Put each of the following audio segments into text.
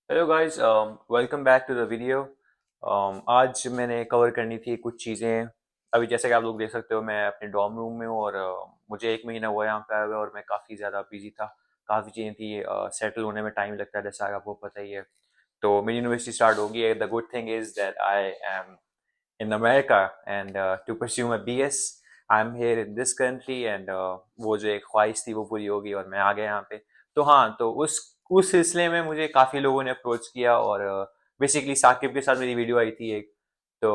Hello guys, welcome back to the video. आज मैंने cover करनी थी कुछ चीज़ें। अभी जैसे कि आप लोग देख सकते हो, मैं अपने डॉर्म रूम में हूँ और मुझे 1 महीना हुआ है यहाँ पे आए हुए और मैं काफ़ी ज़्यादा बिजी था। काफ़ी चीज़ें थी, सेटल होने में टाइम लगता है, जैसा कि आपको पता ही है। तो मेरी यूनिवर्सिटी स्टार्ट होगी है। The good thing is that I am in America and to pursue my BS। I am here in this country and वो जो एक ख्वाहिश थी वो पूरी होगी और मैं आ गया यहाँ पे। तो हाँ, तो उस सिलसिले में मुझे काफ़ी लोगों ने अप्रोच किया और बेसिकली साकिब के साथ मेरी वीडियो आई थी एक। तो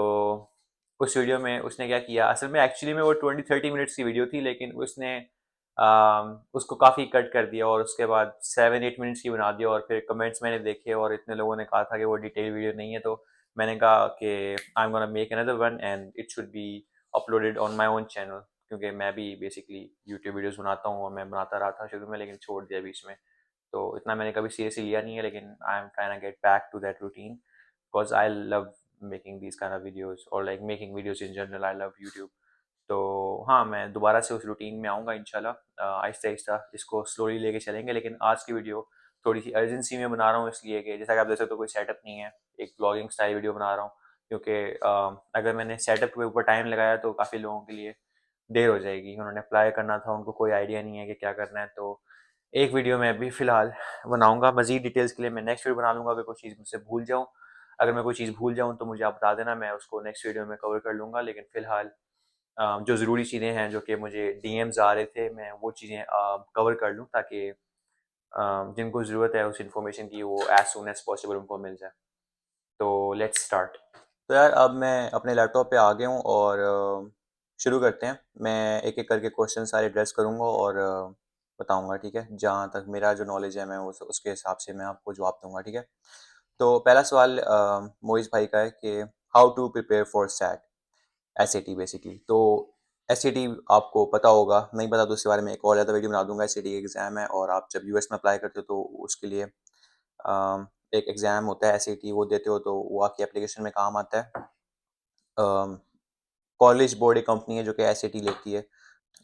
उस वीडियो में उसने क्या किया, असल में एक्चुअली में वो 20-30 मिनट्स की वीडियो थी, लेकिन उसने उसको काफ़ी कट कर दिया और उसके बाद 7-8 मिनट्स की बना दिया। और फिर कमेंट्स मैंने देखे और इतने लोगों ने कहा था कि वो डिटेल वीडियो नहीं है। तो मैंने कहा कि I am gonna make another one and it should be uploaded on my own channel, क्योंकि मैं भी बेसिकली यूट्यूब वीडियोस बनाता हूँ और मैं बनाता रहा था शुरू में, लेकिन छोड़ दिया बीच में। तो इतना मैंने कभी सीरियसली लिया नहीं है, लेकिन I am trying to get back to that routine because I love making these kind of videos और like making videos in general. I love YouTube. तो हाँ, मैं दोबारा से उस रूटीन में आऊँगा इंशाल्लाह। आहिस्ता आहिस्ता इसको स्लोली लेके चलेंगे, लेकिन आज की वीडियो थोड़ी सी अर्जेंसी में बना रहा हूँ, इसलिए कि जैसा कि आप देख सकते हो कोई सेटअप नहीं है। एक ब्लॉगिंग स्टाइल वीडियो बना रहा हूँ, क्योंकि अगर मैंने सेटअप के ऊपर टाइम लगाया तो काफ़ी लोगों के लिए देर हो जाएगी। उन्होंने अप्लाई करना था, उनको कोई आइडिया नहीं है कि क्या करना है। तो एक वीडियो मैं अभी फ़िलहाल बनाऊँगा, मज़ीद डिटेल्स के लिए मैं नेक्स्ट वीडियो बना लूँगा। अगर कोई चीज़ मुझसे भूल जाऊँ, अगर मैं कोई चीज़ भूल जाऊँ तो मुझे आप बता देना, मैं उसको नेक्स्ट वीडियो में कवर कर लूँगा। लेकिन फ़िलहाल जो ज़रूरी चीज़ें हैं, जो कि मुझे डीएम्स आ रहे थे, मैं वो चीज़ें कवर कर लूँ, ताकि जिनको ज़रूरत है उस इन्फॉर्मेशन की, वो एज़ सून एज़ पॉसिबल उनको मिल जाए। तो लेट्स स्टार्ट। तो यार, अब मैं अपने लैपटॉप पे आ गया हूँ और शुरू करते हैं। मैं एक-एक करके क्वेश्चन सारे एड्रेस करूँगा और बताऊँगा, ठीक है? जहाँ तक मेरा जो नॉलेज है मैं उसके हिसाब से मैं आपको जवाब दूँगा, ठीक है? तो पहला सवाल मोइज़ भाई का है कि how to prepare for SAT SAT basically. तो एसएटी आपको पता होगा, नहीं पता तो उसके बारे में एक और ज़्यादा वीडियो बना दूँगा। एसएटी एग्ज़ाम है और आप जब यूएस में अप्लाई करते हो तो उसके लिए एक एग्ज़ाम होता है एसएटी, वो देते हो तो वो आपकी एप्लीकेशन में काम आता है। कॉलेज बोर्ड एक कंपनी है जो कि एसएटी लेती है।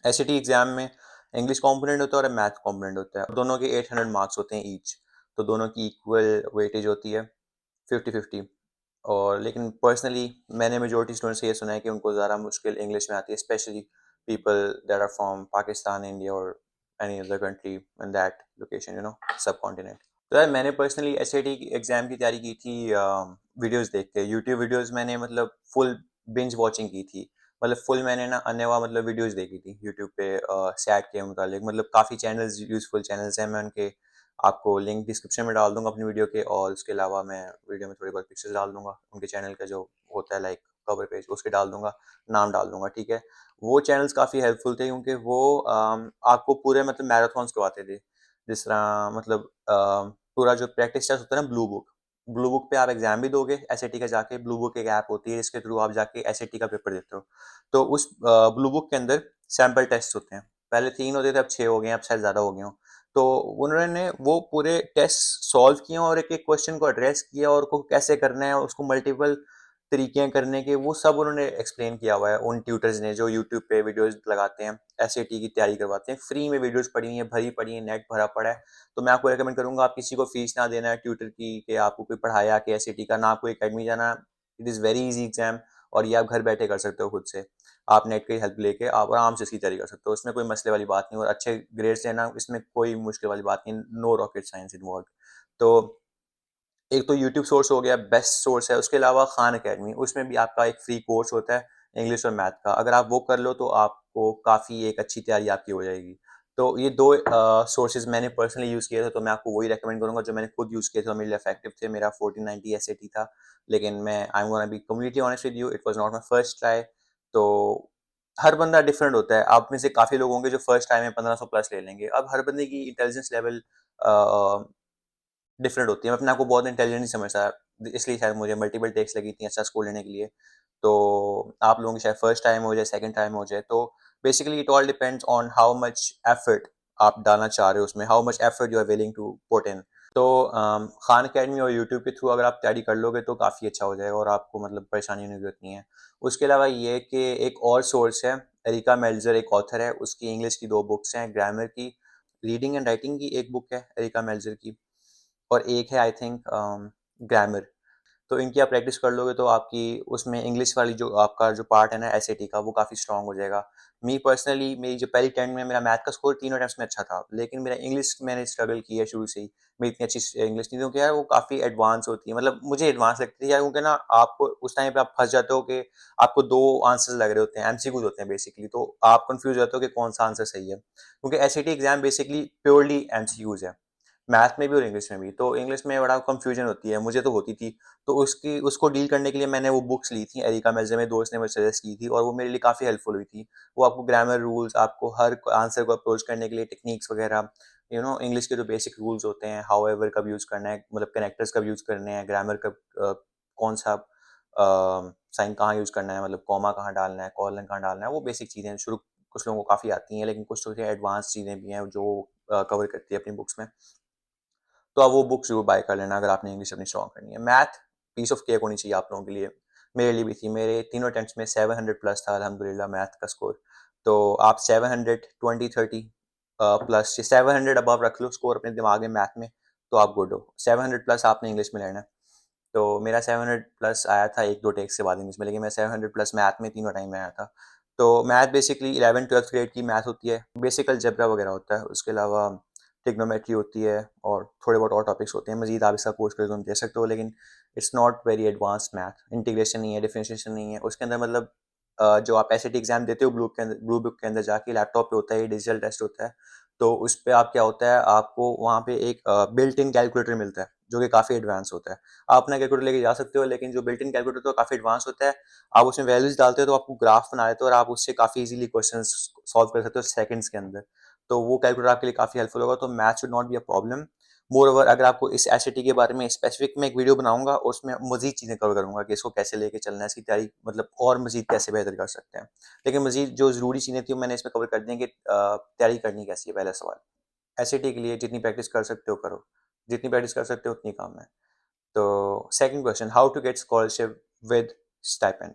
एसएटी एग्ज़ाम में इंग्लिश कंपोनेंट होता है और मैथ कंपोनेंट होता है। दोनों के 800 मार्क्स होते हैं ईच। तो दोनों की इक्वल वेटेज होती है, 50-50। और लेकिन पर्सनली मैंने मेजॉरिटी स्टूडेंट्स से ये सुना है कि उनको ज़्यादा मुश्किल इंग्लिश में आती है, specially people that are from Pakistan, India और any other country in that location, subcontinent. तो यार, मैंने पर्सनली एसएटी एग्ज़ाम की तैयारी की थी वीडियोस देख के। यूट्यूब वीडियोस मैंने मतलब फुल बिंज वॉचिंग की थी। मतलब फुल मैंने ना अनेवा मतलब वीडियोस देखी थी यूट्यूब पे सैट के मुतालिक। मतलब काफ़ी चैनल्स, यूज़फुल चैनल्स हैं, मैं उनके आपको लिंक डिस्क्रिप्शन में डाल दूंगा अपनी वीडियो के, और उसके अलावा मैं वीडियो में थोड़ी बहुत पिक्चर्स डाल दूंगा उनके चैनल का जो होता है, लाइक कवर पेज, उसके डाल दूंगा, नाम डाल दूंगा, ठीक है? वो चैनल्स काफ़ी हेल्पफुल थे, क्योंकि वो आपको पूरे मतलब मैराथन्स करवाते थे। जिस तरह मतलब पूरा जो प्रैक्टिस टेस्ट होता है ना, ब्लू बुक पे आप एग्जाम भी दोगे एसएटी का जाके। ब्लू बुक एक ऐप होती है जिसके थ्रू आप जाके एसएटी का पेपर देते हो। तो उस ब्लू बुक के अंदर सैम्पल टेस्ट होते हैं। पहले 3 होते थे, अब 6 हो गए हैं, अब शायद ज़्यादा हो गए हों। तो उन्होंने वो पूरे टेस्ट सॉल्व किए और एक-एक क्वेश्चन को एड्रेस किया और उसको कैसे करना है और उसको मल्टीपल तरीके हैं करने के, वो सब उन्होंने एक्सप्लेन किया हुआ है उन ट्यूटर्स ने जो यूट्यूब पे वीडियोज़ लगाते हैं, एसएटी की तैयारी करवाते हैं। फ्री में वीडियोज़ पड़ी हुई हैं, भरी पड़ी हैं, नेट भरा पड़ा है। तो मैं आपको रिकमेंड करूँगा, आप किसी को फीस ना देना है ट्यूटर की कि आपको कोई पढ़ाया कि एसएटी का, ना आपको एकेडमी जाना। It is very easy exam और ये आप घर बैठे कर सकते हो खुद से। आप नेट की हेल्प लेके आप आराम से इसकी तैयारी कर सकते हो। इसमें कोई मसले वाली बात नहीं, और अच्छे ग्रेड्स लेना इसमें कोई मुश्किल वाली बात नहीं, नो रॉकेट साइंस इन्वॉल्व्ड। तो एक तो यूट्यूब सोर्स हो गया, बेस्ट सोर्स है। उसके अलावा खान अकेडमी, उसमें भी आपका एक फ्री कोर्स होता है इंग्लिश और मैथ का। अगर आप वो कर लो तो आपको काफ़ी एक अच्छी तैयारी आपकी हो जाएगी। तो ये 2 सोर्सेज़ मैंने पर्सनली यूज़ किए थे, तो मैं आपको वही रिकमेंड करूँगा जो मैंने खुद यूज़ किए थे और मेरे लिए इफेक्टिव थे। मेरा 1490 एसएटी था, लेकिन मैं I am gonna be completely honest with you, it was not my first try. तो हर बंदा डिफरेंट होता है। आप में से काफ़ी लोग होंगे जो फर्स्ट टाइम में 1500 प्लस ले लेंगे। अब हर बंदे की इंटेलिजेंस लेवल अ डिफरेंट होती है। मैं अपने आप को बहुत इंटेलिजेंट नहीं समझता, इसलिए शायद मुझे मल्टीपल टेक्स लगी थी अच्छा स्कोर लेने के लिए। तो आप लोगों की शायद फर्स्ट टाइम हो जाए, सेकंड टाइम हो जाए। तो basically it all depends on how much effort आप डालना चाह रहे हो उसमें, how much effort you are willing to put in. तो खान अकेडमी और यूट्यूब के थ्रू अगर आप तैयारी कर लोगे तो काफ़ी अच्छा हो जाएगा और आपको मतलब परेशानी होने की जरूरत नहीं है। उसके अलावा ये कि एक और सोर्स है, एरिका मेल्जर एक ऑथर है, उसकी इंग्लिश की 2 बुक्स हैं, ग्रामर की, रीडिंग एंड राइटिंग की एक बुक है एरिका मेल्जर की, और एक है आई थिंक ग्रामर। तो इनकी आप प्रैक्टिस कर लोगे तो आपकी उसमें इंग्लिश वाली जो आपका जो पार्ट है ना एसएटी का, वो काफ़ी स्ट्रांग हो जाएगा। मी पर्सनली मेरी जो पहली 10 में मेरा मैथ का स्कोर तीनों अटेम्प्ट्स में अच्छा था, लेकिन मेरा इंग्लिश मैंने स्ट्रगल किया शुरू से ही। मेरी इतनी अच्छी इंग्लिश नहीं थी क्योंकि यार वो काफ़ी एडवांस होती है, मतलब मुझे एडवांस लगती है यार, क्योंकि ना आपको उस टाइम पे आप फंस जाते हो कि आपको दो आंसर्स लग रहे होते हैं, एमसीक्यूज होते हैं बेसिकली, तो आप कंफ्यूज हो जाते हो कि कौन सा आंसर सही है, क्योंकि SAT exam basically purely MCQs है, मैथ में भी और इंग्लिश में भी। तो इंग्लिश में बड़ा कंफ्यूजन होती है, मुझे तो होती थी। तो उसको डील करने के लिए मैंने वो बुक्स ली थी, एरिका मेजे में दोस्त ने मुझे सजेस्ट की थी, और वो मेरे लिए काफ़ी हेल्पफुल हुई थी। वो आपको ग्रामर रूल्स, आपको हर आंसर को अप्रोच करने के लिए टेक्निक्स वगैरह, इंग्लिश के जो बेसिक रूल्स होते हैं, हाउ एवर कब यूज़ करना है, मतलब कनेक्टर्स कब यूज़ करने हैं, ग्रामर कब कौन सा साइन कहाँ यूज़ करना है, मतलब कॉमा कहाँ डालना है, कॉलन कहाँ डालना है, वो बेसिक चीज़ें शुरू कुछ लोगों को काफ़ी आती हैं, लेकिन कुछ थोड़ी एडवांस चीज़ें भी हैं जो कवर करती है अपनी बुक्स में। तो आप वो बुक ज़रूर बाय कर लेना अगर आपने इंग्लिश अपनी स्ट्रॉन्ग करनी है। मैथ पीस ऑफ केक होनी चाहिए आप लोगों के लिए। मेरे लिए भी थी। मेरे तीनों अटेम्प्ट्स में 700 प्लस था अल्हम्दुलिल्लाह मैथ का स्कोर। तो आप 700 20 30 प्लस 700 अबव रख लो स्कोर अपने दिमाग में मैथ में, तो आप गुड हो। 700 प्लस आपने इंग्लिश में लेना है। तो मेरा 700 प्लस आया था 1-2 टेक्स के बाद इंग्लिश में, लेकिन मैं 700 प्लस मैथ में तीनों टाइम में आया था। तो मैथ बेसिकली 11th-12th ग्रेड की मैथ होती है, बेसिक अलजेब्रा वगैरह होता है, उसके अलावा ट्रिग्नोमेट्री होती है और थोड़े बहुत और टॉपिक्स होते हैं। मजीद आप इसका कोर्स करके तुम दे सकते हो, लेकिन it's not very advanced math. Integration नहीं है, डिफरेंशिएशन नहीं है उसके अंदर, मतलब जो आप एसएटी एग्जाम देते हो ब्लू बुक के अंदर जाके, लैपटॉप पे होता है, ये डिजिटल टेस्ट होता है। तो उस पे आप क्या होता है, आपको वहाँ पे एक बिल्ट इन कैलकुलेटर मिलता है जो कि काफ़ी एडवांस होता है। आप अपना कैलकुलेटर लेके जा सकते हो, लेकिन जो बिल्ट इन कैलकुलेटर तो काफ़ी एडवांस होता है। आप उसमें वैल्यूज डालते हो तो आपको ग्राफ बना देते हो और आप उससे काफ़ी इजीली क्वेश्चन सॉल्व कर सकते हो सेकंड्स के अंदर। तो वो कैलकुलेटर आपके लिए काफ़ी हेल्पफुल होगा। तो math should not be a problem. More over अगर आपको इस एसएटी के बारे में स्पेसिफिक मैं एक वीडियो बनाऊंगा, उसमें मजीद चीज़ें कवर करूंगा कि इसको कैसे लेके चलना है, इसकी तैयारी मतलब और मजीद कैसे बेहतर कर सकते हैं। लेकिन मजीद जो ज़रूरी चीज़ें थी मैंने इसमें कवर कर दी हैं कि तैयारी करनी कैसी है। पहला सवाल, एसएटी के लिए जितनी प्रैक्टिस कर सकते हो करो, जितनी प्रैक्टिस कर सकते हो उतनी काम है। तो second question, how to get scholarship with stipend.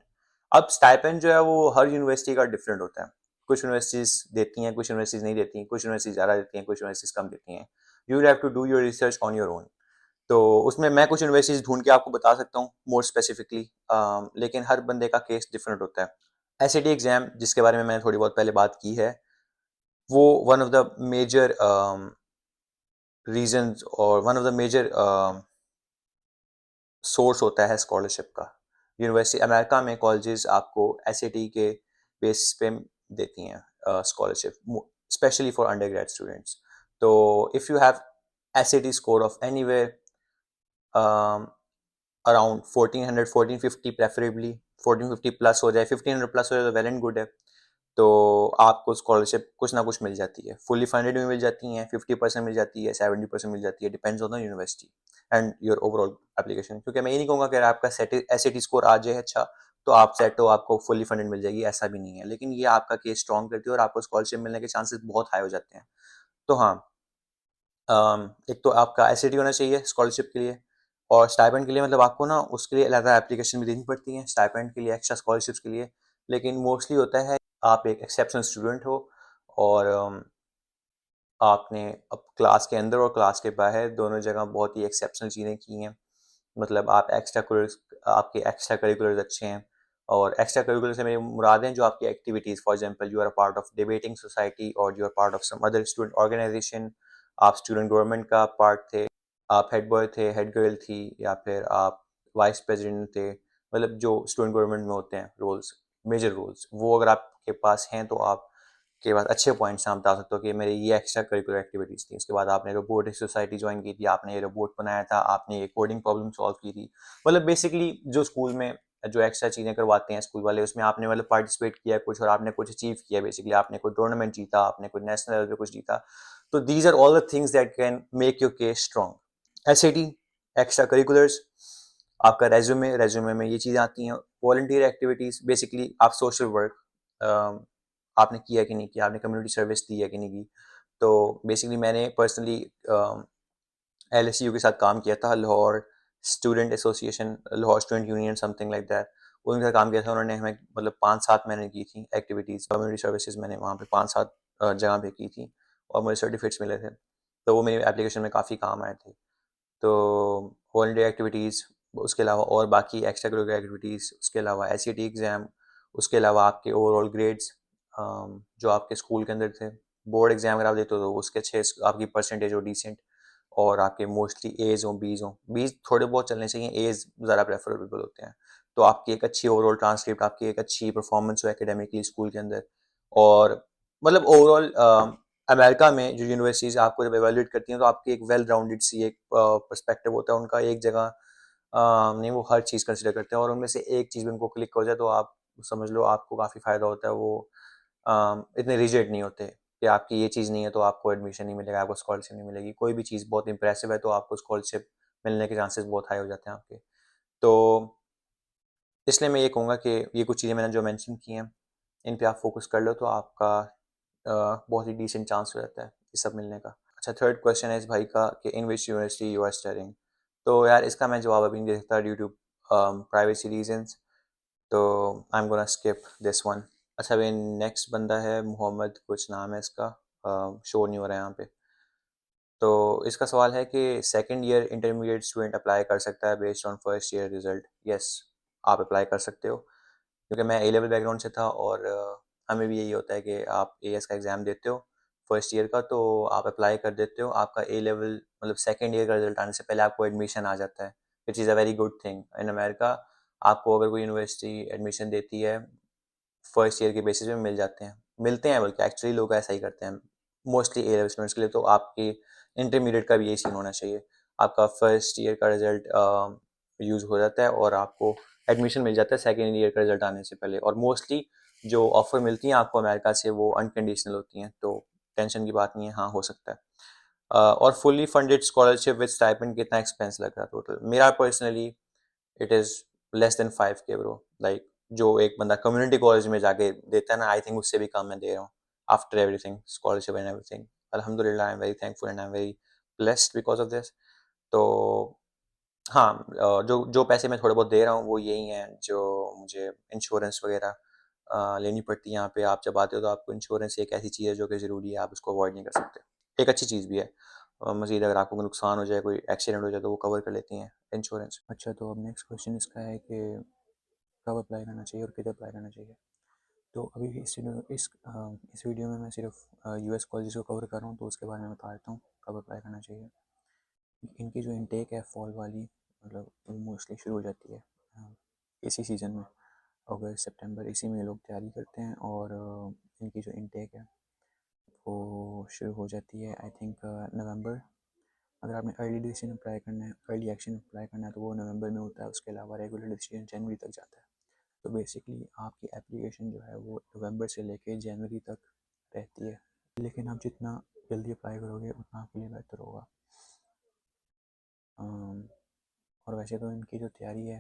अब स्टाइपेंड जो है वो हर यूनिवर्सिटी का डिफरेंट होता है। कुछ यूनिवर्सिटीज देती हैं, कुछ यूनिवर्सिटीज नहीं देती, कुछ यूनिवर्सिटीज ज़्यादा देती हैं, कुछ यूनिवर्सिटीज कम देती हैं। You have to do your research on your own. तो उसमें मैं कुछ यूनिवर्सिटीज ढूंढ के आपको बता सकता हूँ मोर स्पेसिफिकली, लेकिन हर बंदे का केस डिफरेंट होता है। एसएटी एग्जाम जिसके बारे में मैंने थोड़ी बहुत पहले बात की है, वो one of the major reasons और one of the major source होता है स्कॉलरशिप का। यूनिवर्सिटी अमेरिका में कॉलेजेस आपको एसएटी के बेसिस पे देती हैं scholarship, especially for undergrad students. तो if you have SAT score of anywhere around 1400 1450 preferably, 1450 plus हो जाए, 1500 प्लस हो जाए तो वेल एंड गुड है। तो आपको स्कॉलरशिप कुछ ना कुछ मिल जाती है, फुली फंडेड भी मिल जाती हैं, 50% मिल जाती है, 70% मिल जाती है, depends on the university and your overall application. क्योंकि मैं ये नहीं कहूँगा कि अगर आपका एसएटी स्कोर आ जाए अच्छा तो आप सेट हो, आपको फुली फंडेड मिल जाएगी, ऐसा भी नहीं है। लेकिन ये आपका केस स्ट्रॉन्ग करती है और आपको स्कॉलरशिप मिलने के चांसेस बहुत हाई हो जाते हैं। तो हाँ, एक तो आपका एसएटी होना चाहिए स्कॉलरशिप के लिए, और स्टाइपेंड के लिए मतलब आपको ना उसके लिए अलग एप्लीकेशन भी देनी पड़ती है स्टाइपेंड के लिए, एक्स्ट्रा स्कॉलरशिप्स के लिए। लेकिन मोस्टली होता है आप एक एक्सेप्शनल स्टूडेंट हो और आपने अब क्लास के अंदर और क्लास के बाहर दोनों जगह बहुत ही एक्सेप्शनल चीज़ें की हैं। मतलब आप आपके एक्स्ट्रा करिकुलर्स अच्छे हैं, और एक्स्ट्रा करिकुलर से मेरी मुराद हैं जो आपकी activities, for example you are a part of debating society और you are part of some other student organization, आप स्टूडेंट गवर्नमेंट का पार्ट थे, आप हेड बॉय थे, हेड गर्ल थी, या फिर आप वाइस प्रेसिडेंट थे। मतलब जो स्टूडेंट गवर्नमेंट में होते हैं रोल्स, मेजर रोल्स, वो अगर आपके पास हैं तो आप के बाद अच्छे पॉइंट्स आप बता सकते हो कि मेरे ये एक्स्ट्रा करिकुलर एक्टिविटीज़ थी। उसके बाद आपने रोबोटिक सोसाइटी ज्वाइन की थी, आपने ये रोबोट बनाया था, आपने ये कोडिंग प्रॉब्लम सॉल्व की थी। मतलब बेसिकली जो स्कूल में जो एक्स्ट्रा चीज़ें करवाते हैं स्कूल वाले, उसमें आपने मतलब पार्टिसिपेट किया कुछ और आपने कुछ अचीव किया। बेसिकली आपने कोई टूर्नामेंट जीता, आपने कोई नेशनल लेवल पे कुछ जीता। तो these are all the things that can make your case strong. SAT, extra curriculars, आपका रेज्यूमे में ये चीज़ें आती हैं। वॉलंटियर एक्टिविटीज़, बेसिकली आप सोशल वर्क आपने किया कि नहीं किया, आपने कम्युनिटी सर्विस दी है कि नहीं की। तो बेसिकली मैंने पर्सनली एलएसयू के साथ काम किया था, Lahore student association, Lahore student union, something like that. उनके साथ काम किया था। उन्होंने हमें मतलब 5-7 मैंने की थी एक्टिविटीज़, कम्युनिटी सर्विसेज मैंने वहाँ पे 5-7 जगह पे की थी और मुझे सर्टिफिकेट्स मिले थे। तो वो मेरी एप्लीकेशन में काफ़ी काम आए थे। तो हॉलीडे एक्टिविटीज़, उसके अलावा और बाकी एक्स्ट्रा करिकुलर एक्टिविटीज़, उसके अलावा एसएटी एग्ज़ाम, उसके अलावा आपके ओवरऑल ग्रेड्स जो आपके स्कूल के अंदर थे। बोर्ड एग्ज़ाम अगर आप देते हो तो उसके अच्छे आपकी परसेंटेज हो डिसेंट, और आपके मोस्टली एज़ हों, बीज़ हों। बीज़ थोड़े बहुत चलने चाहिए, एज़ ज़्यादा प्रेफरेबल होते हैं। तो आपकी एक अच्छी ओवरऑल ट्रांसक्रिप्ट, आपकी एक अच्छी परफॉर्मेंस हो एकेडमिकली स्कूल के अंदर, और मतलब ओवरऑल अमेरिका में जो यूनिवर्सिटीज़ आपको जब एवेल्यूएट करती हैं तो आपकी एक वेल राउंडेड सी एक पर्सपेक्टिव होता है उनका। एक जगह नहीं, वो हर चीज़ कंसिडर करते हैं, और उनमें से एक चीज़ भी उनको क्लिक हो जाए तो आप समझ लो आपको काफ़ी फ़ायदा होता है। वो इतने रिजिड नहीं होते कि आपकी ये चीज़ नहीं है तो आपको एडमिशन नहीं मिलेगा, आपको स्कॉलरशिप नहीं मिलेगी। कोई भी चीज़ बहुत इंप्रेसिव है तो आपको स्कॉलरशिप मिलने के चांसेस बहुत हाई हो जाते हैं आपके। तो इसलिए मैं ये कहूँगा कि ये कुछ चीज़ें मैंने जो मेंशन की हैं, इन पे आप फोकस कर लो तो आपका बहुत ही डिसेंट चांस हो जाता है ये सब मिलने का। अच्छा, थर्ड क्वेश्चन है इस भाई का कि in which university you are studying. तो यार इसका मैं जवाब अभी नहीं दे सकता ड्यू टू प्राइवेसी रीजंस, तो I am gonna skip this one. अच्छा, अभी नेक्स्ट बंदा है मोहम्मद, कुछ नाम है इसका, शो नहीं हो रहा है यहाँ पे। तो इसका सवाल है कि second year intermediate student apply कर सकता है based on first year result. Yes, आप अप्लाई कर सकते हो, क्योंकि मैं ए लेवल बैकग्राउंड से था, और हमें भी यही होता है कि आप एएस का एग्ज़ाम देते हो फर्स्ट ईयर का, तो आप अप्लाई कर देते हो, आपका ए लेवल मतलब सेकंड ईयर का रिजल्ट आने से पहले आपको एडमिशन आ जाता है, which is a very good thing in America. आपको अगर कोई यूनिवर्सिटी एडमिशन देती है फर्स्ट ईयर के बेसिस पे मिल जाते हैं, मिलते हैं, बल्कि एक्चुअली लोग ऐसा ही करते हैं मोस्टली ए लेवल स्टूडेंट्स के लिए। तो आपकी इंटरमीडिएट का भी यही सीन होना चाहिए, आपका फर्स्ट ईयर का रिजल्ट यूज़ हो जाता है और आपको एडमिशन मिल जाता है सेकेंड ईयर का रिजल्ट आने से पहले। और मोस्टली जो ऑफर मिलती हैं आपको अमेरिका से वो अनकंडीशनल होती हैं, तो टेंशन की बात नहीं है, हाँ हो सकता है। और fully funded scholarship with stipend कितना एक्सपेंस लग रहा है टोटल? मेरा personally it is less than 5K bro. Like जो एक बंदा कम्युनिटी कॉलेज में जाके देता है ना, आई थिंक उससे भी कम मैं दे रहा हूँ after everything, scholarship and everything. अल्हम्दुलिल्लाह, I am very thankful and I am very blessed because of this. तो हाँ, जो जो पैसे मैं थोड़े बहुत दे रहा हूँ वो यही हैं जो मुझे इंश्योरेंस वगैरह लेनी पड़ती है यहाँ पे। आप जब आते हो तो आपको इंश्योरेंस एक ऐसी चीज़ है जो कि ज़रूरी है, आप उसको अवॉइड नहीं कर सकते। एक अच्छी चीज़ भी है। मज़ीद अगर आपको कोई नुकसान हो जाए, कोई एक्सीडेंट हो जाए तो वो कवर कर लेती हैं इंश्योरेंस। अच्छा, तो अब नेक्स्ट क्वेश्चन इसका है कि कब अप्लाई करना चाहिए और किधर अप्लाई करना चाहिए। तो अभी इस वीडियो में मैं सिर्फ यूएस कॉलेज को कवर कर रहा हूँ, तो उसके बारे में बता देता हूँ कब अप्लाई करना चाहिए। इनकी जो इनटेक है फॉल वाली, मतलब मोस्टली शुरू हो जाती है इसी सीज़न में, अगस्त सितंबर, इसी में लोग तैयारी करते हैं। और इनकी जो इनटेक है वो शुरू हो जाती है आई थिंक नवंबर। अगर आपने अर्ली डिसीजन अप्लाई करना है, अर्ली एक्शन अप्लाई करना है, तो वो नवंबर में होता है। उसके अलावा रेगुलर डिसीजन जनवरी तक जाता है। तो बेसिकली आपकी एप्लीकेशन जो है वो नवंबर से लेके जनवरी तक रहती है, लेकिन आप जितना जल्दी अप्लाई करोगे उतना आपके लिए बेहतर होगा। और वैसे तो इनकी जो तैयारी है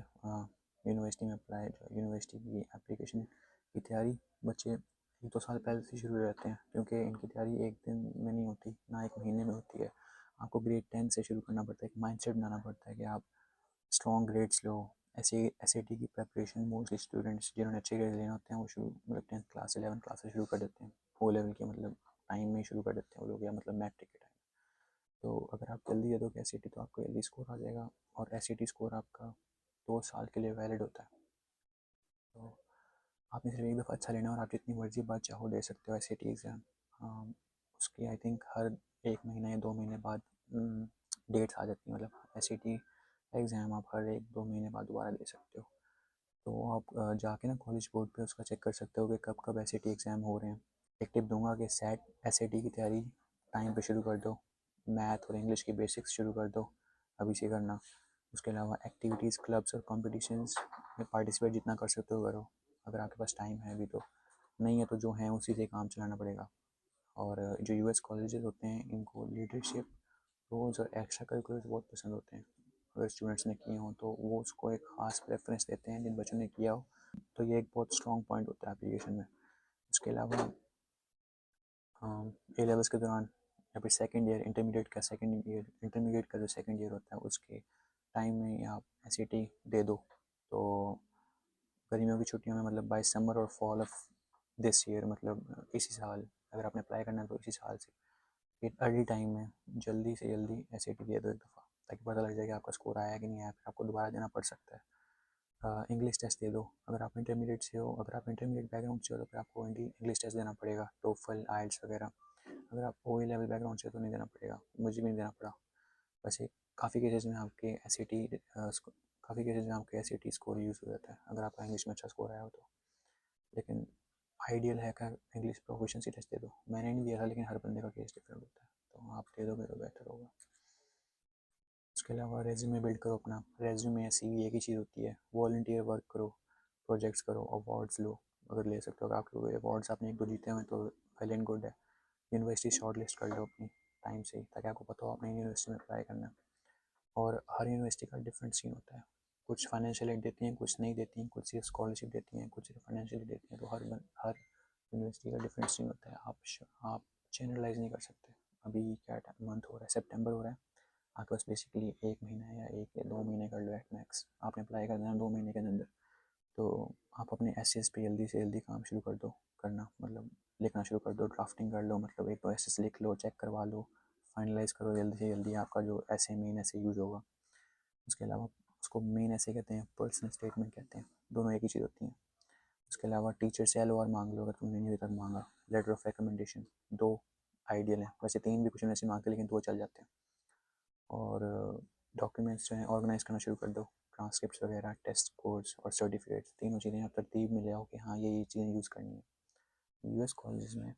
यूनिवर्सिटी में अप्लाई, यूनिवर्सिटी की एप्लीकेशन की तैयारी बच्चे 1-2 साल पहले से शुरू हो जाते हैं, क्योंकि इनकी तैयारी एक दिन में नहीं होती, ना एक महीने में होती है। आपको ग्रेड 10 से शुरू करना पड़ता है, एक माइंडसेट बनाना पड़ता है कि आप स्ट्रॉन्ग ग्रेड्स लो। ऐसे एसएटी की प्रिपरेशन मोस्टली स्टूडेंट्स जिन्होंने अच्छे ग्रेड लेने होते हैं वो शुरू मतलब 10th क्लास 11th क्लास से शुरू कर देते हैं। ओ लेवल के मतलब टाइम में शुरू कर देते हैं वो लोग, या मतलब मैट्रिक के टाइम। तो अगर आप जल्दी दे दोगे एस तो आपको जल्दी स्कोर आ जाएगा, और एस स्कोर आपका 2 साल के लिए वैलिड होता है। तो आपने सिर्फ एक दफ़ा अच्छा लेना, और आप जितनी मर्जी बार चाहो दे सकते हो एस एग्ज़ाम। उसकी आई थिंक हर 1 महीना या 2 महीने बाद डेट्स आ जाती हैं, मतलब एस एग्ज़ाम आप हर 1-2 महीने बाद दोबारा दे सकते हो। तो आप जाके ना कॉलेज बोर्ड पे उसका चेक कर सकते हो कि कब कब एस एग्ज़ाम हो रहे हैं। एक टिप दूंगा कि सेट एस की तैयारी टाइम पे शुरू कर दो, मैथ और इंग्लिश की बेसिक्स शुरू कर दो अभी से करना। उसके अलावा एक्टिविटीज़, क्लब्स और कॉम्पिटिशन्स में पार्टिसिपेट जितना कर सकते हो करो, अगर आपके पास टाइम है। अभी तो नहीं है तो जो है उसी से काम चलाना पड़ेगा। और जो यूएस कॉलेजेस होते हैं इनको लीडरशिप रोल्स और एक्स्ट्रा करिकुलर्स बहुत पसंद होते हैं। अगर स्टूडेंट्स ने किए हों तो वो उसको एक ख़ास प्रेफरेंस देते हैं जिन बच्चों ने किया हो, तो ये एक बहुत स्ट्रॉन्ग पॉइंट होता है एप्लीकेशन में। उसके अलावा ए लेवल्स के दौरान या फिर सेकेंड ईयर इंटरमीडिएट का जो सेकेंड ईयर होता है उसके टाइम में आप एस दे दो, तो गर्मियों की छुट्टियों में मतलब बाई समर और फॉल ऑफ दिस ईयर, मतलब इसी साल अगर आपने अप्लाई करना है तो इसी साल से एक अर्ली टाइम में जल्दी से जल्दी एस दे दो एक दफ़ा। ताकि पता लग जाए कि आपका स्कोर आया कि नहीं आया, फिर आपको दोबारा देना पड़ सकता है। इंग्लिश टेस्ट दे दो, अगर आप इंटरमीडिएट से हो, अगर आप इंटरमीडिएट बैकग्राउंड से हो तो फिर आपको इंग्लिश टेस्ट देना पड़ेगा, टोफल आइल्स वगैरह। अगर आप ओ लेवल बैकग्राउंड से हो तो नहीं देना पड़ेगा, मुझे भी नहीं देना पड़ा। वैसे काफ़ी केसेस में आपके एस काफ़ी केसेस में आपके एस स्कोर यूज़ हो जाता है अगर आपका इंग्लिश में अच्छा स्कोर आया हो तो। लेकिन आइडियल है कि इंग्लिश प्रोफिशिएंसी टेस्ट दे दो। मैंने नहीं दिया था, लेकिन हर बंदे का केस डिफरेंट होता है, तो आप दे दोगे तो बेहतर होगा। उसके अलावा रेज्यूमे बिल्ड करो अपना। रेज्यूमे CV एक ही चीज़ होती है, वॉल्टियर वर्क करो, प्रोजेक्ट्स करो, अवार्ड्स लो अगर ले सकते हो। अगर आपके अवार्ड्स आपने एक दो जीते हुए तो वेल एंड गुड है। यूनिवर्सिटी शॉर्ट लिस्ट कर लो अपनी टाइम से, ताकि आपको पता हो अपनी यूनिवर्सिटी में अप्लाई करना है। और हर यूनिवर्सिटी का डिफरेंट सीन होता है, कुछ फाइनेंशियल एड देती हैं, कुछ नहीं देती हैं, कुछ सिर्फ स्कॉलरशिप देती हैं, कुछ सिर्फ फाइनेंशियली देती हैं। तो हर यूनिवर्सिटी का डिफरेंट सीन होता है, आप जनरलाइज नहीं कर सकते। अभी क्या मंथ हो रहा है, सितंबर हो रहा है, आपके पास बेसिकली 1 महीना या 1 या 2 महीने कर लो एट मैक्स, आपने अप्लाई कर देना 2 महीने के अंदर। तो आप अपने एसेस पे जल्दी से जल्दी काम शुरू कर दो करना, मतलब लिखना शुरू कर दो, ड्राफ्टिंग कर लो, मतलब एक तो एसेस लिख लो, चेक करवा लो, फाइनलाइज करो जल्दी से जल्दी, आपका जो ऐसे मेन ऐसे यूज़ होगा। उसके अलावा उसको मेन ऐसे कहते हैं, पर्सनल स्टेटमेंट कहते हैं, दोनों एक ही चीज़ होती हैं। उसके अलावा टीचर से LOR मांग लो अगर तुमने नहीं अभी तक मांगा, लेटर ऑफ रिकमेंडेशन, 2 आइडियल हैं, वैसे 3 भी कुछ यूनिवर्सिटी मांगते हैं, लेकिन 2 चल जाते हैं। और डॉक्यूमेंट्स जो हैं ऑर्गेनाइज करना शुरू कर दो, ट्रांसक्रिप्ट वगैरह, टेस्ट कोर्स और सर्टिफिकेट्स, तीनों चीज़ें आप तरतीब में ले आओ कि हाँ ये चीज़ें यूज़ करनी है। US कॉलेज में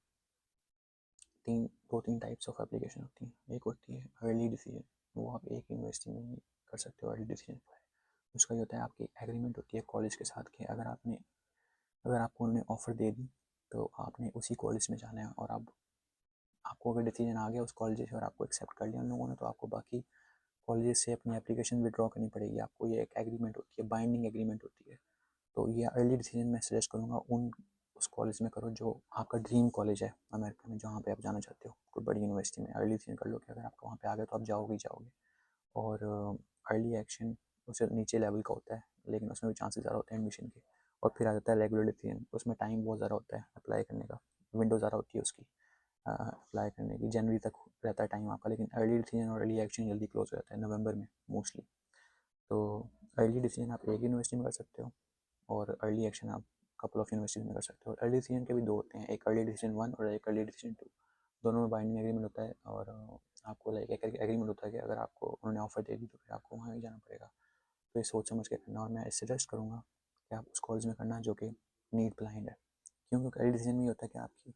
3 टाइप्स ऑफ एप्लीकेशन होती हैं। एक होती है अर्ली डिसीजन, वो आप एक यूनिवर्सिटी में ही कर सकते हो अर्ली डिसीजन। उसका ये होता है, आपकी एग्रीमेंट होती है कॉलेज के साथ कि अगर आपको उन्होंने ऑफ़र दे दी तो आपने उसी कॉलेज में जाना है, और अब आपको अगर डिसीजन आ गया उस कॉलेज से और आपको एक्सेप्ट कर लिया उन लोगों ने, तो आपको बाकी कॉलेज से अपनी एप्लीकेशन विड्रॉ करनी पड़ेगी आपको। ये एक एग्रीमेंट होती है, बाइंडिंग एग्रीमेंट होती है। तो ये अर्ली डिसीजन मैं सजेस्ट करूँगा उस कॉलेज में करो जो आपका ड्रीम कॉलेज है अमेरिका में, जहाँ पे आप जाना चाहते हो, कोई बड़ी यूनिवर्सिटी में अर्ली डिसीजन कर लो कि अगर आपको वहाँ पे आ गया तो आप जाओगे ही जाओगे। और अर्ली एक्शन उससे नीचे लेवल का होता है, लेकिन उसमें भी चांसेस ज़्यादा होते हैं एडमिशन के। और फिर आ जाता है रेगुलर डिसीजन, उसमें टाइम बहुत ज़्यादा होता है अप्लाई करने का, विंडो ज़्यादा होती है उसकी अप्लाई करने की, जनवरी तक रहता है टाइम आपका। लेकिन अर्ली डिसीजन और अर्ली एक्शन जल्दी क्लोज हो जाता है नवंबर में मोस्टली। तो अर्ली डिसीजन आप एक यूनिवर्सिटी में कर सकते हो, और अर्ली एक्शन आप कपल ऑफ यूनिवर्सिटीज में कर सकते हो। अर्ली डिसीजन के भी 2 होते हैं, एक अर्ली डिसीजन 1 और एक अर्ली डिसीजन 2। दोनों में बाइंडिंग एग्रीमेंट होता है, और आपको लाइक एक एग्रीमेंट होता है कि अगर आपको उन्होंने ऑफर दे दी तो फिर आपको वहाँ ही जाना पड़ेगा। तो ये सोच समझ के करना, और मैं सजेस्ट करूँगा कि आप उस कॉलेज में करना जो कि नीड ब्लाइंड है। क्योंकि अर्ली डिसीजन में ये होता है कि आपकी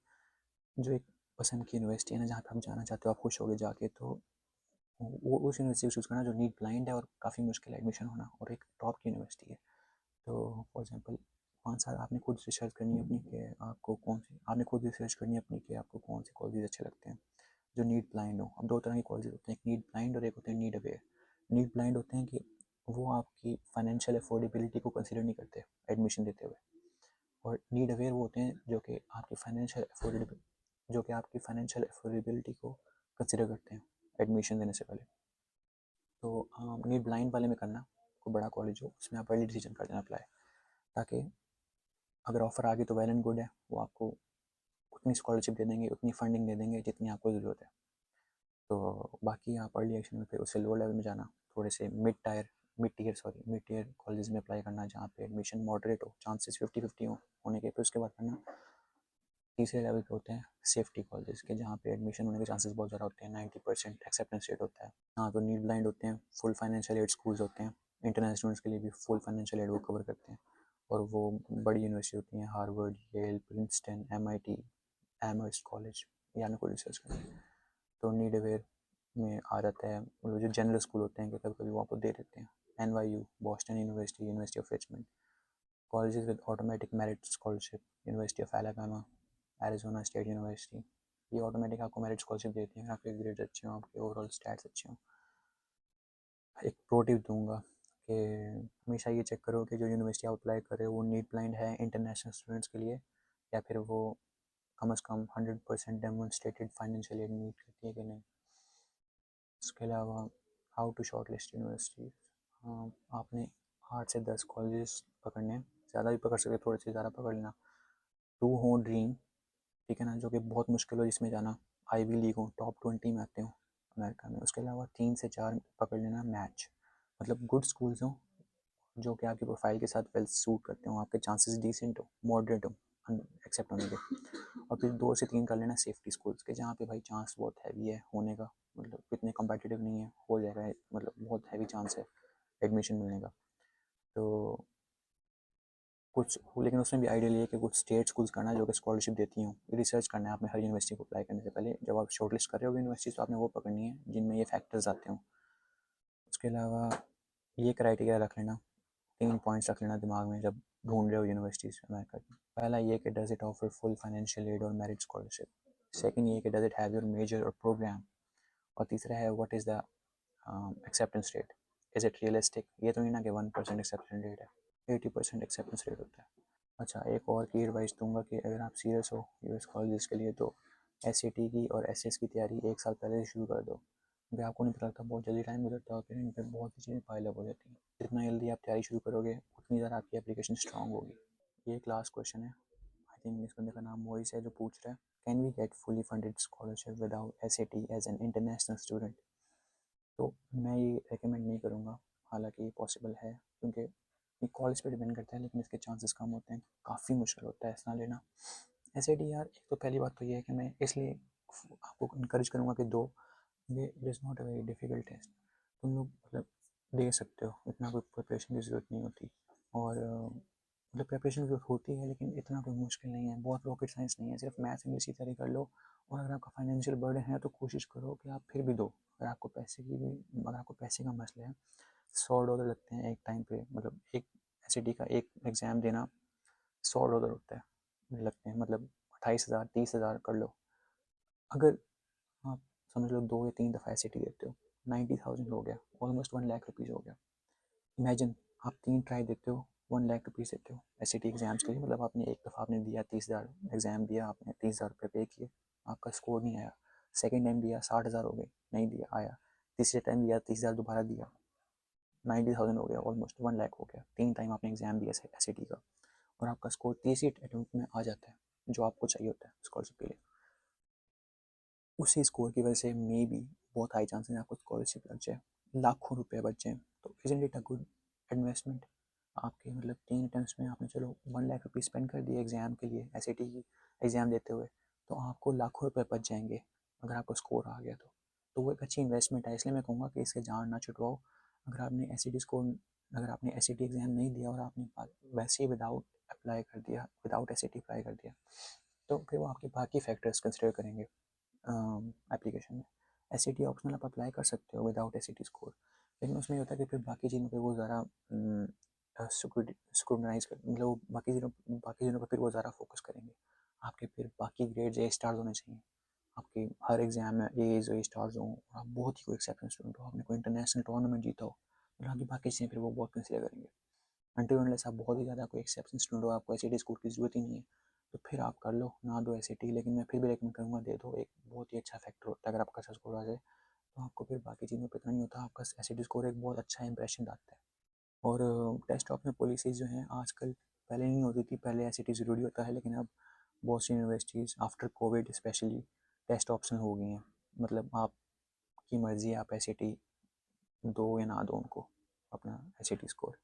जो एक पसंद की यूनिवर्सिटी है ना, जहाँ पे आप जाना चाहते हो, आप खुश होगे जाके, तो वो उस यूनिवर्सिटी को चूज़ करना जो नीट ब्लाइंड है और काफ़ी मुश्किल है एडमिशन होना, और एक टॉप की यूनिवर्सिटी है। तो फॉर एग्जांपल 5 साल आपने खुद रिसर्च करनी है अपनी कि आपको कौन सी आपने खुद रिसर्च करनी है अपनी कि आपको कौन से कॉलेज अच्छे लगते हैं जो नीट ब्लाइंड हो। अब 2 तरह के कॉलेज होते हैं, एक नीट ब्लाइंड और एक होते हैं नीड अवेयर। नीट ब्लाइंड होते हैं कि वो आपकी फाइनेंशियल अफोर्डेबिलिटी को कंसिडर नहीं करते एडमिशन देते हुए, और नीड अवेयर वो होते हैं जो कि आपकी फाइनेंशियल अफोर्डेबिलिटी को कंसिडर करते हैं एडमिशन देने से पहले। तो नीट ब्लाइंड वाले में करना, कोई बड़ा कॉलेज हो उसमें आप अर्ली डिसीजन कर देना अप्लाई, ताकि अगर ऑफ़र आ गई तो वेल एंड गुड है, वो आपको उतनी स्कॉलरशिप दे देंगे, उतनी फंडिंग दे देंगे जितनी आपको ज़रूरत है। तो बाकी आप अर्ली एक्शन में फिर उससे लोअर लेवल में जाना, थोड़े से मिड टीयर कॉलेज में अप्लाई करना जहाँ पे एडमिशन मॉडरेट हो, चांसेस 50-50 होने के। फिर उसके बाद करना तीसरे लेवल पे होते हैं सेफ्टी कॉलेज के, जहाँ पे एडमिशन होने के चांसेस बहुत ज़्यादा होते हैं, 90% एक्सेप्टेंस रेट होता है। हाँ, तो नीट ब्लाइंड होते हैं, फुल फाइनेंशियल एड स्कूल्स होते हैं, इंटरनेशनल स्टूडेंट्स के लिए भी फुल फाइनेंशियल एड वो कवर करते हैं, और वो बड़ी यूनिवर्सिटी होती हैं, Harvard, Yale, Princeton, MIT, Amherst college, या में कोई रिसर्च करें। तो नीड अवेयर में आ जाता है मतलब जो जनरल स्कूल होते हैं कि कभी कभी वो आपको दे देते हैं, NYU, Boston university, university of Richmond, colleges with automatic merit scholarship, university of Alabama, Arizona state university, ये ऑटोमेटिक आपको मेरिट स्कॉलरशिप देती हैं, आपके ग्रेड्स अच्छे हों, आपके ओवरऑल स्टैट्स अच्छे हों। एक प्रो टिप दूंगा कि हमेशा ये चेक करो कि जो यूनिवर्सिटी आप अप्लाई कर रहे हो वो नीट ब्लाइंड है इंटरनेशनल स्टूडेंट्स के लिए, या फिर वो कम से कम 100% डेमोन्स्ट्रेटेड फाइनेंशियल एड मीट करती है कि नहीं। उसके अलावा how to short list universities, हाँ, आपने 8 से 10 कॉलेजेस पकड़ने हैं, ज़्यादा भी पकड़ सकते, थोड़े से ज़्यादा पकड़ लेना। 2 हो ड्रीम, ठीक है ना, जो कि बहुत मुश्किल हो जिसमें जाना, IV लीग हो, टॉप 20 में आते हो, अमेरिका में। उसके अलावा 3 से 4 पकड़ लेना मैच, मतलब गुड स्कूल्स हों जो कि आपकी प्रोफाइल के साथ वेल सूट करते हो, आपके चांसेस डिसेंट हो, मॉडरेट हो एक्सेप्ट होने के। और फिर 2 से 3 कर लेना सेफ्टी स्कूल्स के, जहाँ पे भाई चांस बहुत हैवी है होने का, मतलब इतने कम्पिटिटिव नहीं है, हो जाएगा, मतलब बहुत हैवी चांस है एडमिशन मिलने का। तो कुछ, लेकिन उसमें भी आइडियल ये है कि कुछ स्टेट स्कूल्स करना है जो कि स्कॉलरशिप देती हूँ। रिसर्च करना है आपने हर यूनिवर्सिटी को अप्लाई करने से पहले, जब आप शॉर्टलिस्ट कर रहे हो यूनिवर्सिटी तो आपने वो पकड़नी है जिनमें ये फैक्टर्स आते हों। उसके अलावा ये क्राइटेरिया रख लेना, 3 पॉइंट्स रख लेना दिमाग में जब ढूंढ रहे हो यूनिवर्सिटीज़ अमेरिका की। पहला ये कि does it offer full financial aid और मेरिट स्कॉलरशिप। सेकंड ये कि does it have your major और प्रोग्राम। और तीसरा है what is the acceptance rate, is it realistic. ये तो नहीं ना कि 1% एक्सेप्टेंस रेट है, 80% एक्सेप्टेंस रेट होता है। अच्छा, एक और की एडवाइस दूंगा कि अगर आप सीरियस हो यूएस कॉलेजेस के लिए तो एसएटी की और एसएस की तैयारी 1 साल पहले से शुरू कर दो, क्योंकि आपको नहीं पता लगता, बहुत जल्दी टाइम गुजरता है और फिर इन पर बहुत सी चीज़ें पाइल अप हो जाती हैं। जितना जल्दी आप तैयारी शुरू करोगे उतनी ज़्यादा आपकी एप्लीकेशन स्ट्रांग होगी। ये एक लास्ट क्वेश्चन है, आई थिंक इस बंदे का नाम मोइस है जो पूछ रहा है, can we get fully funded scholarship without SAT as an international student. तो मैं ये रिकमेंड नहीं करूँगा, हालांकि ये पॉसिबल है, क्योंकि ये कॉलेज पे डिपेंड करता है, लेकिन इसके चांसेस कम होते हैं, काफ़ी मुश्किल होता है इसना लेना। ऐसे डी यार, एक तो पहली बात तो ये है कि मैं इसलिए आपको इनक्रेज करूँगा कि दो, ये it is not a very difficult test, तुम लोग मतलब दे सकते हो, इतना कोई प्रिपरेशन की ज़रूरत नहीं होती। और मतलब प्रिपरेशन की ज़रूरत होती है लेकिन इतना कोई मुश्किल नहीं है, बहुत रॉकेट साइंस नहीं है, सिर्फ मैथ इंग्लिश की तैयारी कर लो। और अगर आपका फाइनेंशियल बर्डन है तो कोशिश करो कि आप फिर भी दो, अगर आपको पैसे की भी, अगर आपको पैसे का मसला है, $100 लगते हैं एक टाइम पे, मतलब एक एसएटी का एक एग्ज़ाम देना $100 होता है लगते हैं, मतलब 28,000 30,000 कर लो। अगर आप समझ लो 2 या 3 दफ़ा एसएटी देते हो, 90,000 हो गया, ऑलमोस्ट 1 लाख रुपीज़ हो गया। इमेजिन आप 3 ट्राई देते हो, 1 लाख रुपीज़ देते हो एसएटी एग्ज़ाम्स के लिए, मतलब आपने एक दफ़ा आपने दिया 30,000 एग्ज़ाम दिया, आपने 30,000 रुपये पे किए, आपका स्कोर नहीं आया। सेकेंड टाइम दिया 60,000 हो गए, नहीं दिया आया। तीसरे टाइम दिया 30,000 दोबारा दिया, 90,000 हो गया, ऑलमोस्ट 1 लाख हो गया। 3 टाइम आपने एग्ज़ाम दिया एसएटी का और आपका स्कोर तीसरी अटेम्प्ट में आ जाता है जो आपको चाहिए होता है स्कॉलरशिप के लिए। उसी स्कोर की वजह से मे बी बहुत हाई चांसेस आपको स्कॉलरशिप लग जाए, लाखों रुपए बच जाए। तो isn't it a good investment. आपके मतलब 3 अटेम्प्ट्स में आपने चलो 1 लाख रुपये स्पेंड कर दिए एग्ज़ाम के लिए, एसएटी की एग्ज़ाम देते हुए, तो आपको लाखों रुपए बच जाएंगे अगर आपको स्कोर आ गया तो वो एक अच्छी इन्वेस्टमेंट है। इसलिए मैं कहूँगा कि इससे जान ना छुटवाओ। अगर आपने एसएटी स्कोर, अगर आपने एसएटी एग्ज़ाम नहीं दिया और आपने वैसे ही विदाउट अप्लाई कर दिया, विदाउट एसएटी अप्लाई कर दिया, तो फिर वो आपके बाकी फैक्टर्स कंसिडर करेंगे एप्लीकेशन में। एसएटी ऑप्शनल आप अप्लाई कर सकते हो विदाउट एसएटी स्कोर, लेकिन उसमें ये होता है कि फिर बाकी चीज़ों पे वो ज़्यादा स्क्रूटनाइज कर, मतलब वो बाकी चीज़ों पर फिर वो ज़्यादा फोकस करेंगे। आपके फिर बाकी ग्रेड्स ए स्टार्स होने चाहिए, आपके हर एग्ज़ाम में एज ए स्टार्स हों, और आप बहुत ही कोई एक्सेप्टेंस स्टूडेंट हो, आपने कोई इंटरनेशनल टूर्नामेंट जीता हो, फिर आपकी बाकी चीज़ें फिर वो बहुत कंसिडर करेंगे। अनटिल अनलेस आप बहुत ही ज़्यादा कोई एक्सेप्शन स्टूडेंट हो, आपको एसएटी स्कोर की ज़रूरत ही नहीं है, तो फिर आप कर लो, ना दो एसएटी, लेकिन मैं फिर भी रेकमेंड करूँगा दे दो। एक बहुत ही अच्छा फैक्टर होता है, अगर आपका अच्छा स्कोर आ जाए तो आपको फिर बाकी चीज़ों पर इतना नहीं होता, आपका एसएटी स्कोर एक बहुत अच्छा इंप्रेशन डालता है। और टेस्ट में पॉलिसीज़ जो हैं आजकल, पहले नहीं होती थी, पहले एसएटी ज़रूरी होता है, लेकिन अब बहुत सी universities after covid especially test option हो गई हैं, मतलब आपकी मर्ज़ी है, आप एसएटी दो या ना दो उनको अपना एसएटी स्कोर,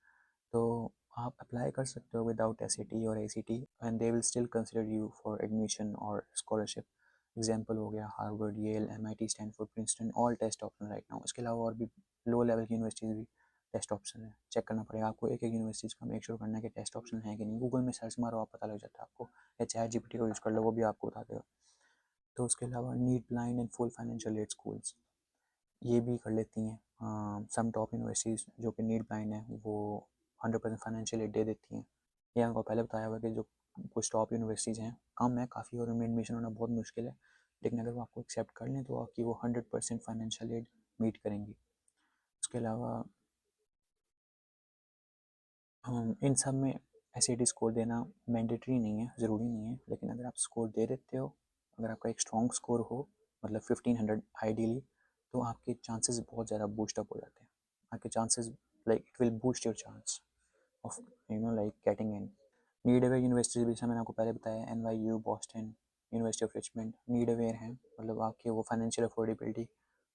तो आप अप्लाई कर सकते हो विदाउट एसएटी और ACT and they will still consider you for admission और स्कॉलरशिप। एग्जांपल हो गया Harvard, Yale, MIT, Stanford, Princeton, all test option right now. इसके अलावा और भी लो लेवल की यूनिवर्सिटीज़ भी टेस्ट ऑप्शन है, चेक करना पड़ेगा आपको एक एक यूनिवर्सिटीज़ का, मेक श्योर करना है कि टेस्ट ऑप्शन है कि नहीं। गूगल में सर्च मारो, आप पता लग जाता है आपको, या चैट जीपीटी को यूज़ कर लो, वो भी आपको बता देगा। तो उसके अलावा need, blind and full financial aid schools ये भी कर लेती हैं। सम टॉप यूनिवर्सिटीज़ जो कि नीट ब्लाइंड है वो 100% फाइनेंशियल एड दे देती हैं। ये आपको पहले बताया हुआ कि जो कुछ टॉप यूनिवर्सिटीज़ हैं, कम है काफ़ी और उनमें एडमिशन होना बहुत मुश्किल है, लेकिन अगर वो आपको एक्सेप्ट कर लें तो आपकी वो 100% फाइनेंशियल एड मीट करेंगी। उसके अलावा इन सब में एसएटी स्कोर देना मैंडेटरी नहीं है, ज़रूरी नहीं है, लेकिन अगर आप स्कोर दे देते हो, अगर आपका एक स्ट्रॉन्ग स्कोर हो, मतलब 1500 आइडियली, तो आपके चांसेस बहुत ज़्यादा बूस्ट अप हो जाते हैं। आपके chances, like it will boost your chance of like getting in. Need aware universities भी, जैसा मैंने आपको पहले बताया, NYU, Boston, university of Richmond need aware हैं, मतलब आपके वो फाइनेंशियल अफोर्डेबिलिटी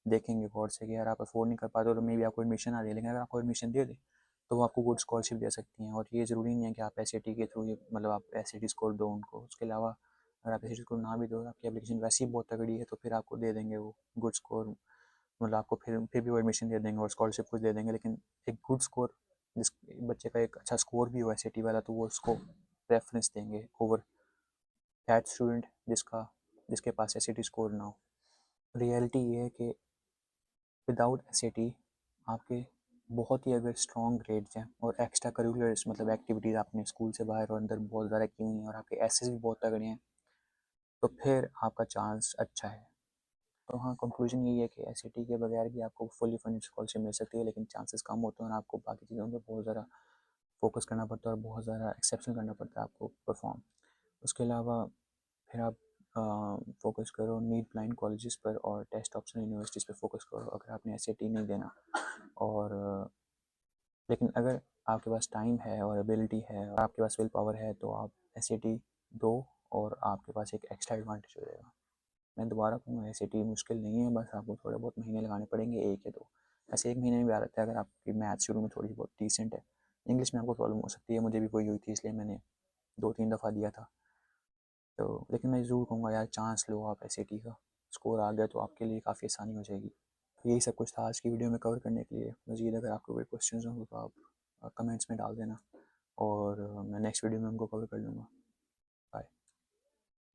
देखेंगे गौर से कि यार आप अफोर्ड नहीं कर पाते हो तो मे बी आपको एडमिशन ना दे, लेकिन अगर आपको एडमिशन दे दे तो वो आपको गुड स्कॉलरशिप दे सकती हैं। और ये ज़रूरी नहीं है कि आप एस के थ्रू ये मतलब आप एस स्कोर दो उनको, उसके अलावा अगर आप एस स्कोर ना भी दो, आपकी एप्लीकेशन वैसे ही बहुत तगड़ी है तो फिर आपको दे देंगे वो गुड स्कोर, मतलब आपको फिर भी वो एडमिशन दे देंगे और स्कॉलरशिप कुछ दे देंगे। लेकिन एक गुड स्कोर, जिस बच्चे का एक अच्छा स्कोर भी हो एस वाला, तो वो उसको प्रेफरेंस देंगे ओवर दैट स्टूडेंट जिसके पास एस स्कोर ना हो। रियलिटी ये है कि विदाउट एस आपके बहुत ही अगर स्ट्रॉन्ग ग्रेड्स हैं और एक्स्ट्रा करिकुलर्स मतलब एक्टिविटीज़ आपने स्कूल से बाहर और अंदर बहुत ज़्यादा की हुई हैं और आपके एसेस भी बहुत तगड़े हैं, तो फिर आपका चांस अच्छा है। तो हाँ, कंक्लूजन यही है कि एस के बगैर भी आपको फुली फंडेड स्कॉलरशिप मिल सकती है, लेकिन चांसेस कम होते हैं और आपको बाकी चीज़ों पर बहुत ज़्यादा फोकस करना पड़ता है और बहुत ज़्यादा एक्सेप्शन करना पड़ता है आपको परफॉर्म। उसके अलावा फिर आप फोकस करो नीट ब्लाइंड कॉलेजेस पर और टेस्ट ऑप्शन यूनिवर्सिटीज़ पर फोकस करो अगर आपने एस नहीं देना। और लेकिन अगर आपके पास टाइम है और एबिलिटी है और आपके पास विल पावर है तो आप एस दो और आपके पास एक एक्स्ट्रा एडवांटेज हो जाएगा। मैं दोबारा कहूँगा एस मुश्किल नहीं है, बस आपको थोड़े बहुत महीने लगाने पड़ेंगे, एक या दो। ऐसे एक महीने में भी आ जाता है अगर आपकी मैथ शुरू में थोड़ी बहुत डिसेंट है। इंग्लिश में आपको प्रॉब्लम हो सकती है, मुझे भी वही हुई थी, इसलिए मैंने 2-3 दफ़ा दिया था। तो लेकिन मैं ज़रूर कहूँगा यार चांस लो आप एस का, स्कोर आ गया तो आपके लिए काफ़ी आसानी हो जाएगी। तो यही सब कुछ था आज की वीडियो में कवर करने के लिए। मज़ीद अगर आपको कोई क्वेश्चन हो तो आप कमेंट्स में डाल देना और मैं नेक्स्ट वीडियो में उनको कवर कर लूँगा।